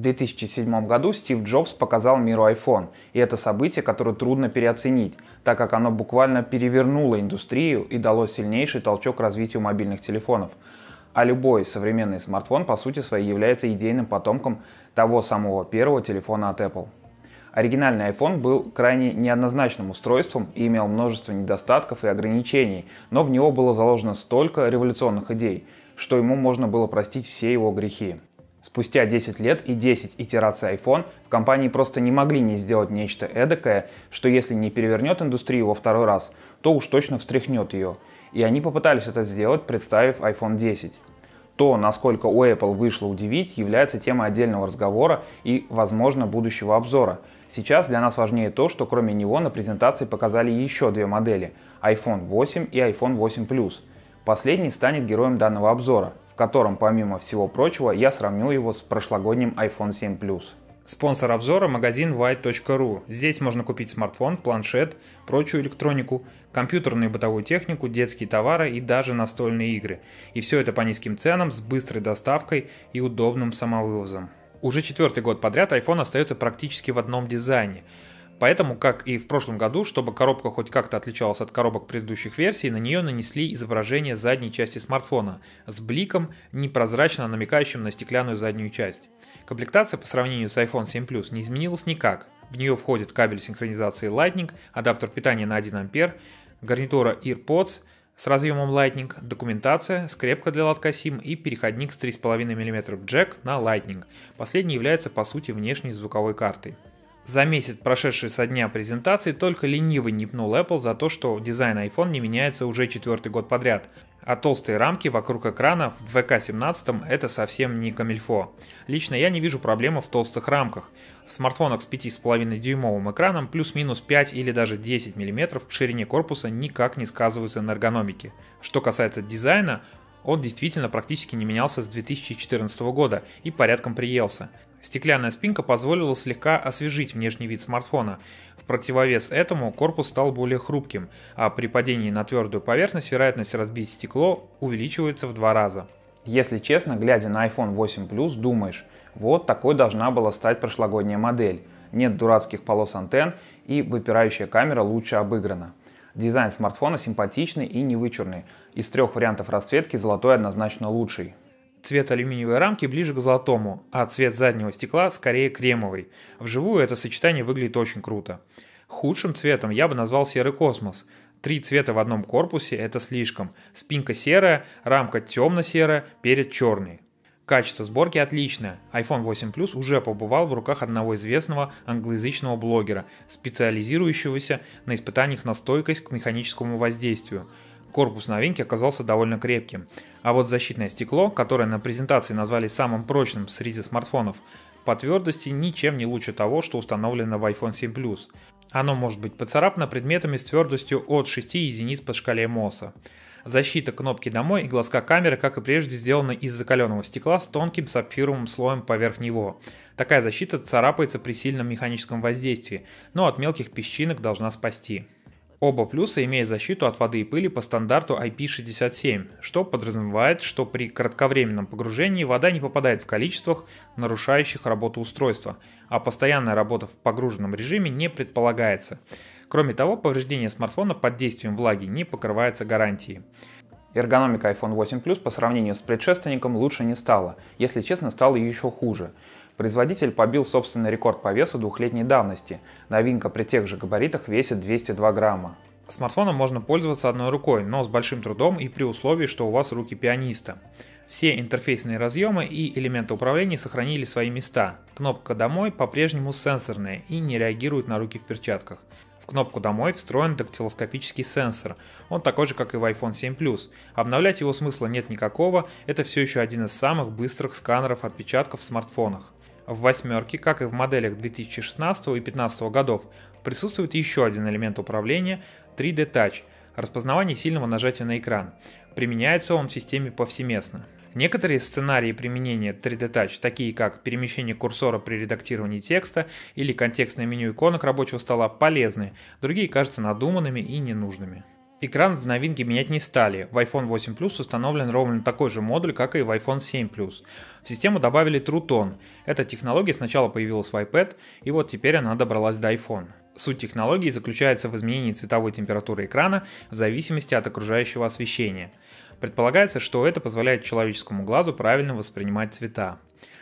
2007 году Стив Джобс показал миру iPhone, и это событие, которое трудно переоценить, так как оно буквально перевернуло индустрию и дало сильнейший толчок развитию мобильных телефонов. А любой современный смартфон по сути своей является идейным потомком того самого первого телефона от Apple. Оригинальный iPhone был крайне неоднозначным устройством и имел множество недостатков и ограничений, но в него было заложено столько революционных идей, что ему можно было простить все его грехи. Спустя 10 лет и 10 итераций iPhone в компании просто не могли не сделать нечто эдакое, что если не перевернет индустрию во второй раз, то уж точно встряхнет ее. И они попытались это сделать, представив iPhone 10. То, насколько у Apple вышло удивить, является темой отдельного разговора и, возможно, будущего обзора. Сейчас для нас важнее то, что кроме него на презентации показали еще две модели – iPhone 8 и iPhone 8 Plus. Последний станет героем данного обзора, в котором, помимо всего прочего, я сравню его с прошлогодним iPhone 7 Plus. Спонсор обзора – магазин white.ru. Здесь можно купить смартфон, планшет, прочую электронику, компьютерную и бытовую технику, детские товары и даже настольные игры. И все это по низким ценам, с быстрой доставкой и удобным самовывозом. Уже 4-й год подряд iPhone остается практически в одном дизайне. Поэтому, как и в прошлом году, чтобы коробка хоть как-то отличалась от коробок предыдущих версий, на нее нанесли изображение задней части смартфона с бликом, непрозрачно намекающим на стеклянную заднюю часть. Комплектация по сравнению с iPhone 7 Plus не изменилась никак. В нее входит кабель синхронизации Lightning, адаптер питания на 1 А, гарнитура AirPods с разъемом Lightning, документация, скрепка для лотка SIM и переходник с 3,5 мм джек на Lightning. Последний является по сути внешней звуковой картой. За месяц, прошедший со дня презентации, только ленивый не пнул Apple за то, что дизайн iPhone не меняется уже 4-й год подряд. А толстые рамки вокруг экрана в VK17 это совсем не камильфо. Лично я не вижу проблемы в толстых рамках. В смартфонах с 5,5 дюймовым экраном плюс-минус 5 или даже 10 мм в ширине корпуса никак не сказываются на эргономике. Что касается дизайна, он действительно практически не менялся с 2014 года и порядком приелся. Стеклянная спинка позволила слегка освежить внешний вид смартфона. В противовес этому корпус стал более хрупким, а при падении на твердую поверхность вероятность разбить стекло увеличивается в 2 раза. Если честно, глядя на iPhone 8 Plus, думаешь, вот такой должна была стать прошлогодняя модель. Нет дурацких полос антенн и выпирающая камера лучше обыграна. Дизайн смартфона симпатичный и невычурный. Из 3 вариантов расцветки золотой однозначно лучший. Цвет алюминиевой рамки ближе к золотому, а цвет заднего стекла скорее кремовый. Вживую это сочетание выглядит очень круто. Худшим цветом я бы назвал серый космос. 3 цвета в одном корпусе – это слишком. Спинка серая, рамка темно-серая, перед черный. Качество сборки отличное. iPhone 8 Plus уже побывал в руках одного известного англоязычного блогера, специализирующегося на испытаниях на стойкость к механическому воздействию. Корпус новинки оказался довольно крепким. А вот защитное стекло, которое на презентации назвали самым прочным среди смартфонов, по твердости ничем не лучше того, что установлено в iPhone 7 Plus. Оно может быть поцарапано предметами с твердостью от 6 единиц по шкале Mohs. Защита кнопки «Домой» и глазка камеры, как и прежде, сделана из закаленного стекла с тонким сапфировым слоем поверх него. Такая защита царапается при сильном механическом воздействии, но от мелких песчинок должна спасти. Оба плюса имеют защиту от воды и пыли по стандарту IP67, что подразумевает, что при кратковременном погружении вода не попадает в количествах, нарушающих работу устройства, а постоянная работа в погруженном режиме не предполагается. Кроме того, повреждение смартфона под действием влаги не покрывается гарантией. Эргономика iPhone 8 Plus по сравнению с предшественником лучше не стала, если честно, стало еще хуже. Производитель побил собственный рекорд по весу 2-летней давности. Новинка при тех же габаритах весит 202 грамма. Смартфоном можно пользоваться одной рукой, но с большим трудом и при условии, что у вас руки пианиста. Все интерфейсные разъемы и элементы управления сохранили свои места. Кнопка «Домой» по-прежнему сенсорная и не реагирует на руки в перчатках. В кнопку «Домой» встроен дактилоскопический сенсор, он такой же, как и в iPhone 7 Plus. Обновлять его смысла нет никакого, это все еще один из самых быстрых сканеров отпечатков в смартфонах. В восьмерке, как и в моделях 2016 и 2015 годов, присутствует еще один элемент управления – 3D Touch – распознавание сильного нажатия на экран. Применяется он в системе повсеместно. Некоторые сценарии применения 3D Touch, такие как перемещение курсора при редактировании текста или контекстное меню иконок рабочего стола, полезны, другие кажутся надуманными и ненужными. Экран в новинке менять не стали. В iPhone 8 Plus установлен ровно такой же модуль, как и в iPhone 7 Plus. В систему добавили True Tone. Эта технология сначала появилась в iPad, и вот теперь она добралась до iPhone. Суть технологии заключается в изменении цветовой температуры экрана в зависимости от окружающего освещения. Предполагается, что это позволяет человеческому глазу правильно воспринимать цвета.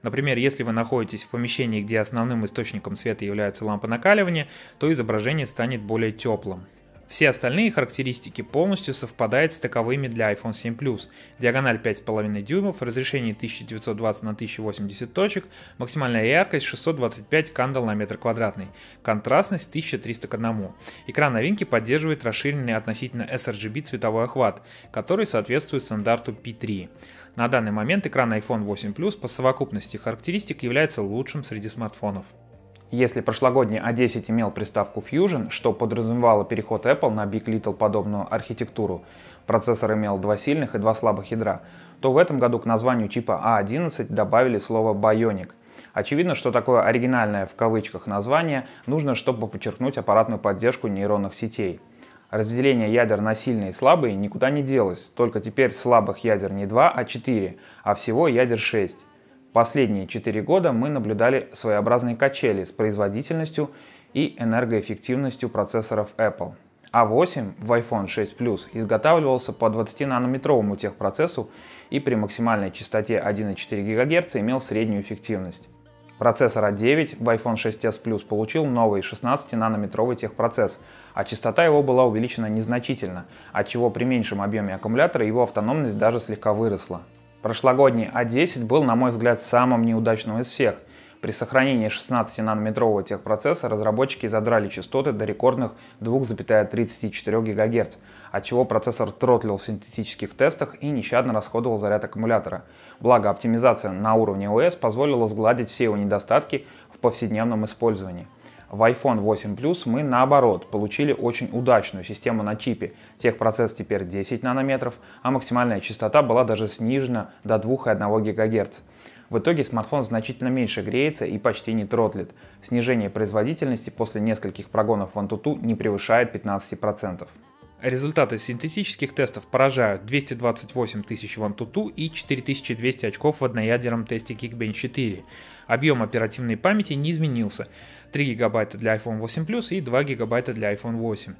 Например, если вы находитесь в помещении, где основным источником света является лампа накаливания, то изображение станет более теплым. Все остальные характеристики полностью совпадают с таковыми для iPhone 7 Plus. Диагональ 5,5 дюймов, разрешение 1920 на 1080 точек, максимальная яркость 625 кандел на метр квадратный, контрастность 1300 к 1. Экран новинки поддерживает расширенный относительно sRGB цветовой охват, который соответствует стандарту P3. На данный момент экран iPhone 8 Plus по совокупности характеристик является лучшим среди смартфонов. Если прошлогодний A10 имел приставку Fusion, что подразумевало переход Apple на Big Little подобную архитектуру, процессор имел 2 сильных и 2 слабых ядра, то в этом году к названию чипа A11 добавили слово Bionic. Очевидно, что такое оригинальное в кавычках название нужно, чтобы подчеркнуть аппаратную поддержку нейронных сетей. Разделение ядер на сильные и слабые никуда не делось, только теперь слабых ядер не 2, а 4, а всего ядер 6. Последние 4 года мы наблюдали своеобразные качели с производительностью и энергоэффективностью процессоров Apple. A8 в iPhone 6 Plus изготавливался по 20-нанометровому техпроцессу и при максимальной частоте 1,4 ГГц имел среднюю эффективность. Процессор A9 в iPhone 6s Plus получил новый 16-нанометровый техпроцесс, а частота его была увеличена незначительно, отчего при меньшем объеме аккумулятора его автономность даже слегка выросла. Прошлогодний A10 был, на мой взгляд, самым неудачным из всех. При сохранении 16-нанометрового техпроцесса разработчики задрали частоты до рекордных 2,34 ГГц, отчего процессор тротлил в синтетических тестах и нещадно расходовал заряд аккумулятора. Благо, оптимизация на уровне OS позволила сгладить все его недостатки в повседневном использовании. В iPhone 8 Plus мы, наоборот, получили очень удачную систему на чипе. Техпроцесс теперь 10 нанометров, а максимальная частота была даже снижена до 2,1 ГГц. В итоге смартфон значительно меньше греется и почти не тротлит. Снижение производительности после нескольких прогонов в AnTuTu не превышает 15%. Результаты синтетических тестов поражают: 228 тысяч в AnTuTu и 4200 очков в одноядерном тесте Geekbench 4. Объем оперативной памяти не изменился: 3 ГБ для iPhone 8 Plus и 2 ГБ для iPhone 8.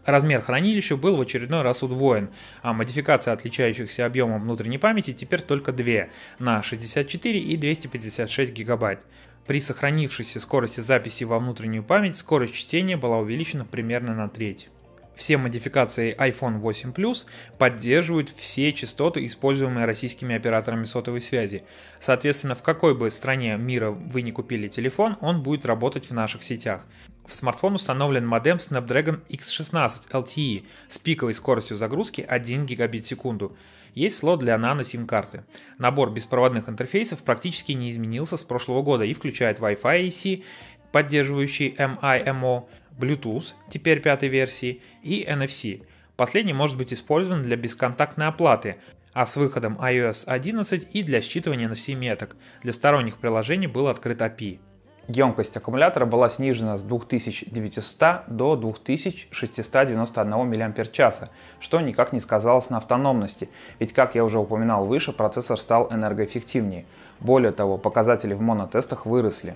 Размер хранилища был в очередной раз удвоен, а модификация отличающихся объемом внутренней памяти теперь только 2 на 64 и 256 ГБ. При сохранившейся скорости записи во внутреннюю память скорость чтения была увеличена примерно на треть. Все модификации iPhone 8 Plus поддерживают все частоты, используемые российскими операторами сотовой связи. Соответственно, в какой бы стране мира вы не купили телефон, он будет работать в наших сетях. В смартфон установлен модем Snapdragon X16 LTE с пиковой скоростью загрузки 1 гигабит в секунду. Есть слот для нано-сим-карты. Набор беспроводных интерфейсов практически не изменился с прошлого года и включает Wi-Fi AC, поддерживающий MIMO, Bluetooth, теперь 5-й версии, и NFC. Последний может быть использован для бесконтактной оплаты, а с выходом iOS 11 и для считывания NFC-меток. Для сторонних приложений был открыт API. Емкость аккумулятора была снижена с 2900 до 2691 мАч, что никак не сказалось на автономности, ведь, как я уже упоминал выше, процессор стал энергоэффективнее. Более того, показатели в монотестах выросли.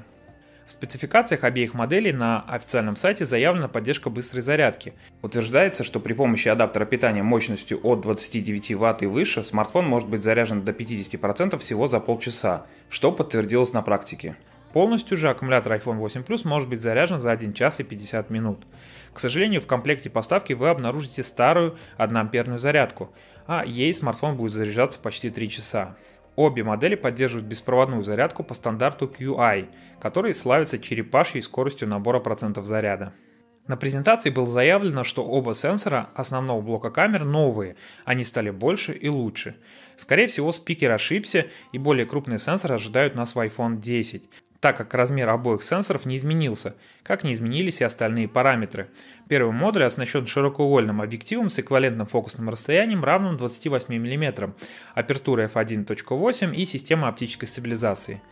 В спецификациях обеих моделей на официальном сайте заявлена поддержка быстрой зарядки. Утверждается, что при помощи адаптера питания мощностью от 29 Вт и выше смартфон может быть заряжен до 50% всего за полчаса, что подтвердилось на практике. Полностью же аккумулятор iPhone 8 Plus может быть заряжен за 1 час и 50 минут. К сожалению, в комплекте поставки вы обнаружите старую 1-амперную зарядку, а ей смартфон будет заряжаться почти 3 часа. Обе модели поддерживают беспроводную зарядку по стандарту QI, который славится черепашьей скоростью набора процентов заряда. На презентации было заявлено, что оба сенсора основного блока камер новые, они стали больше и лучше. Скорее всего, спикер ошибся, и более крупные сенсоры ожидают нас в iPhone 10, так как размер обоих сенсоров не изменился, как не изменились и остальные параметры. Первый модуль оснащен широкоугольным объективом с эквивалентным фокусным расстоянием, равным 28 мм, апертурой f1.8 и системой оптической стабилизации.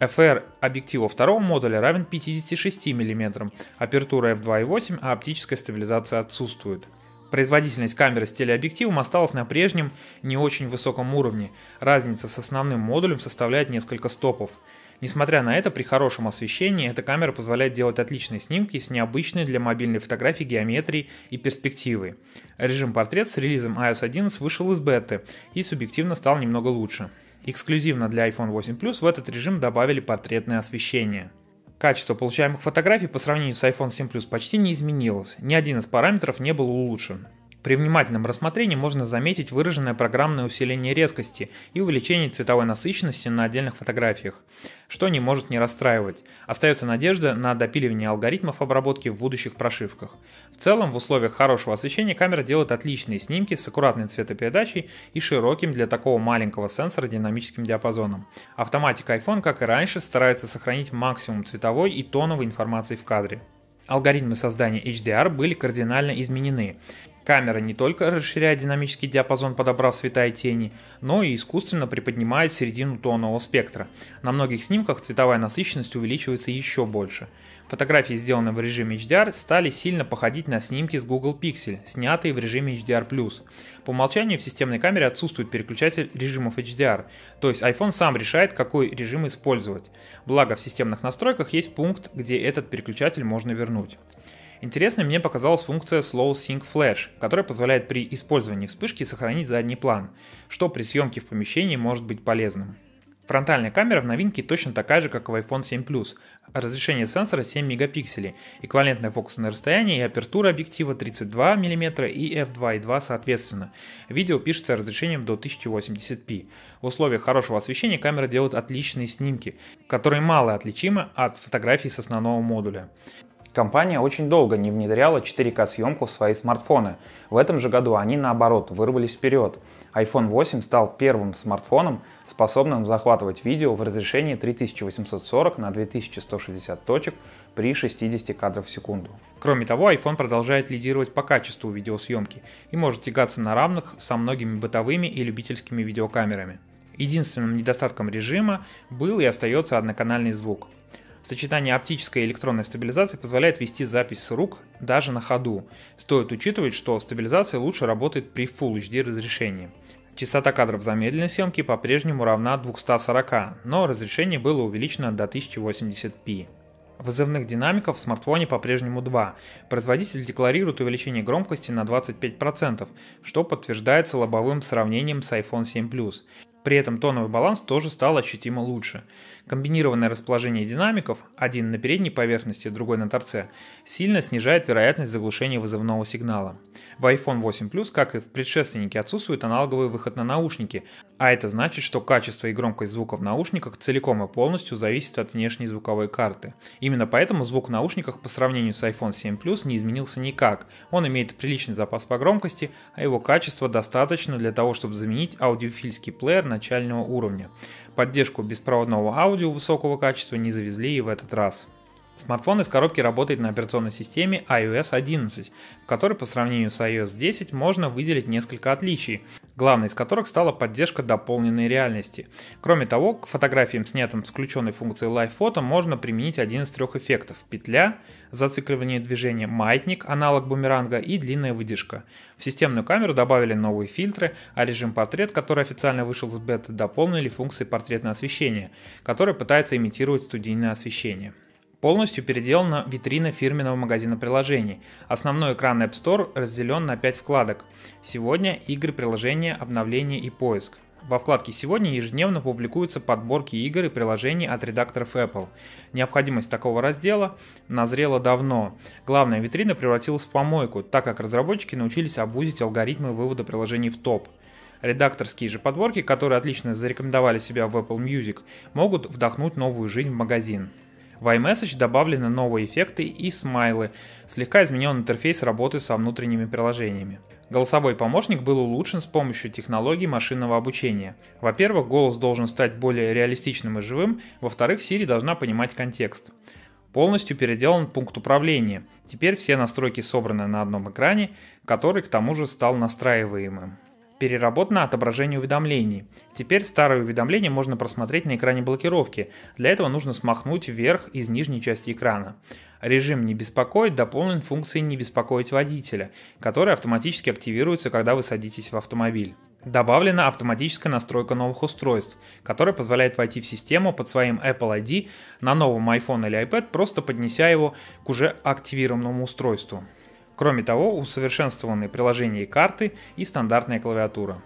FR объектива второго модуля равен 56 мм, апертура f2.8, а оптическая стабилизация отсутствует. Производительность камеры с телеобъективом осталась на прежнем, не очень высоком уровне. Разница с основным модулем составляет несколько стопов. Несмотря на это, при хорошем освещении эта камера позволяет делать отличные снимки с необычной для мобильной фотографии геометрией и перспективой. Режим портрет с релизом iOS 11 вышел из беты и субъективно стал немного лучше. Эксклюзивно для iPhone 8 Plus в этот режим добавили портретное освещение. Качество получаемых фотографий по сравнению с iPhone 7 Plus почти не изменилось, ни один из параметров не был улучшен. При внимательном рассмотрении можно заметить выраженное программное усиление резкости и увеличение цветовой насыщенности на отдельных фотографиях, что не может не расстраивать. Остается надежда на допиливание алгоритмов обработки в будущих прошивках. В целом, в условиях хорошего освещения камера делает отличные снимки с аккуратной цветопередачей и широким для такого маленького сенсора динамическим диапазоном. Автоматика iPhone, как и раньше, старается сохранить максимум цветовой и тоновой информации в кадре. Алгоритмы создания HDR были кардинально изменены. Камера не только расширяет динамический диапазон, подобрав цвета и тени, но и искусственно приподнимает середину тонового спектра. На многих снимках цветовая насыщенность увеличивается еще больше. Фотографии, сделанные в режиме HDR, стали сильно походить на снимки с Google Pixel, снятые в режиме HDR+. По умолчанию в системной камере отсутствует переключатель режимов HDR, то есть iPhone сам решает, какой режим использовать. Благо в системных настройках есть пункт, где этот переключатель можно вернуть. Интересной мне показалась функция Slow Sync Flash, которая позволяет при использовании вспышки сохранить задний план, что при съемке в помещении может быть полезным. Фронтальная камера в новинке точно такая же, как в iPhone 7 Plus. Разрешение сенсора 7 мегапикселей, эквивалентное фокусное расстояние и апертура объектива 32 мм и f2.2 соответственно. Видео пишется разрешением до 1080p. В условиях хорошего освещения камера делает отличные снимки, которые мало отличимы от фотографий с основного модуля. Компания очень долго не внедряла 4К съемку в свои смартфоны. В этом же году они, наоборот, вырвались вперед. iPhone 8 стал первым смартфоном, способным захватывать видео в разрешении 3840 на 2160 точек при 60 кадров в секунду. Кроме того, iPhone продолжает лидировать по качеству видеосъемки и может тягаться на равных со многими бытовыми и любительскими видеокамерами. Единственным недостатком режима был и остается одноканальный звук. Сочетание оптической и электронной стабилизации позволяет вести запись с рук даже на ходу. Стоит учитывать, что стабилизация лучше работает при Full HD разрешении. Частота кадров замедленной съемки по-прежнему равна 240, но разрешение было увеличено до 1080p. Вызывных динамиков в смартфоне по-прежнему 2. Производитель декларирует увеличение громкости на 25%, что подтверждается лобовым сравнением с iPhone 7 Plus. При этом тоновый баланс тоже стал ощутимо лучше. Комбинированное расположение динамиков, один на передней поверхности, другой на торце, сильно снижает вероятность заглушения вызывного сигнала. В iPhone 8 Plus, как и в предшественнике, отсутствует аналоговый выход на наушники, а это значит, что качество и громкость звука в наушниках целиком и полностью зависит от внешней звуковой карты. Именно поэтому звук в наушниках по сравнению с iPhone 7 Plus не изменился никак. Он имеет приличный запас по громкости, а его качество достаточно для того, чтобы заменить аудиофильский плеер начального уровня. Поддержку беспроводного аудио высокого качества не завезли и в этот раз. Смартфон из коробки работает на операционной системе iOS 11, в которой по сравнению с iOS 10 можно выделить несколько отличий, главной из которых стала поддержка дополненной реальности. Кроме того, к фотографиям, снятым с включенной функцией Live Photo, можно применить один из трех эффектов: петля, зацикливание движения, маятник, аналог бумеранга и длинная выдержка. В системную камеру добавили новые фильтры, а режим портрет, который официально вышел из беты, дополнили функцией портретного освещения, которое пытается имитировать студийное освещение. Полностью переделана витрина фирменного магазина приложений. Основной экран App Store разделен на 5 вкладок. Сегодня игры, приложения, обновления и поиск. Во вкладке «Сегодня» ежедневно публикуются подборки игр и приложений от редакторов Apple. Необходимость такого раздела назрела давно. Главная витрина превратилась в помойку, так как разработчики научились обузить алгоритмы вывода приложений в топ. Редакторские же подборки, которые отлично зарекомендовали себя в Apple Music, могут вдохнуть новую жизнь в магазин. В iMessage добавлены новые эффекты и смайлы, слегка изменен интерфейс работы со внутренними приложениями. Голосовой помощник был улучшен с помощью технологий машинного обучения. Во-первых, голос должен стать более реалистичным и живым, во-вторых, Siri должна понимать контекст. Полностью переделан пункт управления. Теперь все настройки собраны на одном экране, который к тому же стал настраиваемым. Переработано отображение уведомлений. Теперь старые уведомления можно просмотреть на экране блокировки. Для этого нужно смахнуть вверх из нижней части экрана. Режим «Не беспокоить» дополнен функцией «Не беспокоить водителя», которая автоматически активируется, когда вы садитесь в автомобиль. Добавлена автоматическая настройка новых устройств, которая позволяет войти в систему под своим Apple ID на новом iPhone или iPad, просто поднеся его к уже активированному устройству. Кроме того, усовершенствованы приложения и карты и стандартная клавиатура.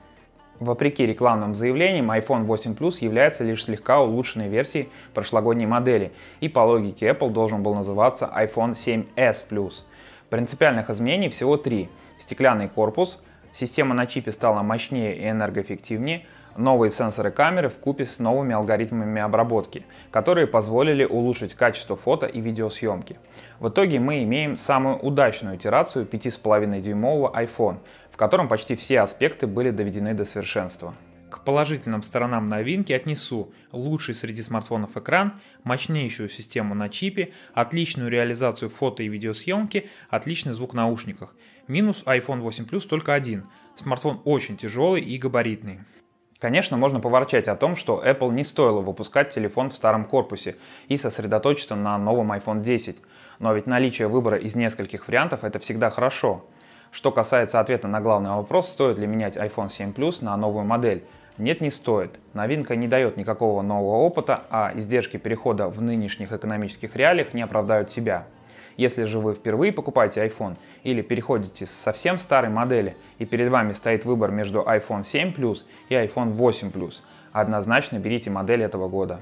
Вопреки рекламным заявлениям, iPhone 8 Plus является лишь слегка улучшенной версией прошлогодней модели и по логике Apple должен был называться iPhone 7s Plus. Принципиальных изменений всего 3. Стеклянный корпус, система на чипе стала мощнее и энергоэффективнее, новые сенсоры камеры вкупе с новыми алгоритмами обработки, которые позволили улучшить качество фото и видеосъемки. В итоге мы имеем самую удачную итерацию 5,5-дюймового iPhone, в котором почти все аспекты были доведены до совершенства. К положительным сторонам новинки отнесу лучший среди смартфонов экран, мощнейшую систему на чипе, отличную реализацию фото и видеосъемки, отличный звук в наушниках. Минус iPhone 8 Plus только один. Смартфон очень тяжелый и габаритный. Конечно, можно поворчать о том, что Apple не стоило выпускать телефон в старом корпусе и сосредоточиться на новом iPhone 10, но ведь наличие выбора из нескольких вариантов – это всегда хорошо. Что касается ответа на главный вопрос, стоит ли менять iPhone 7 Plus на новую модель, нет, не стоит. Новинка не дает никакого нового опыта, а издержки перехода в нынешних экономических реалиях не оправдают себя. Если же вы впервые покупаете iPhone или переходите с совсем старой модели и перед вами стоит выбор между iPhone 7 Plus и iPhone 8 Plus, однозначно берите модель этого года.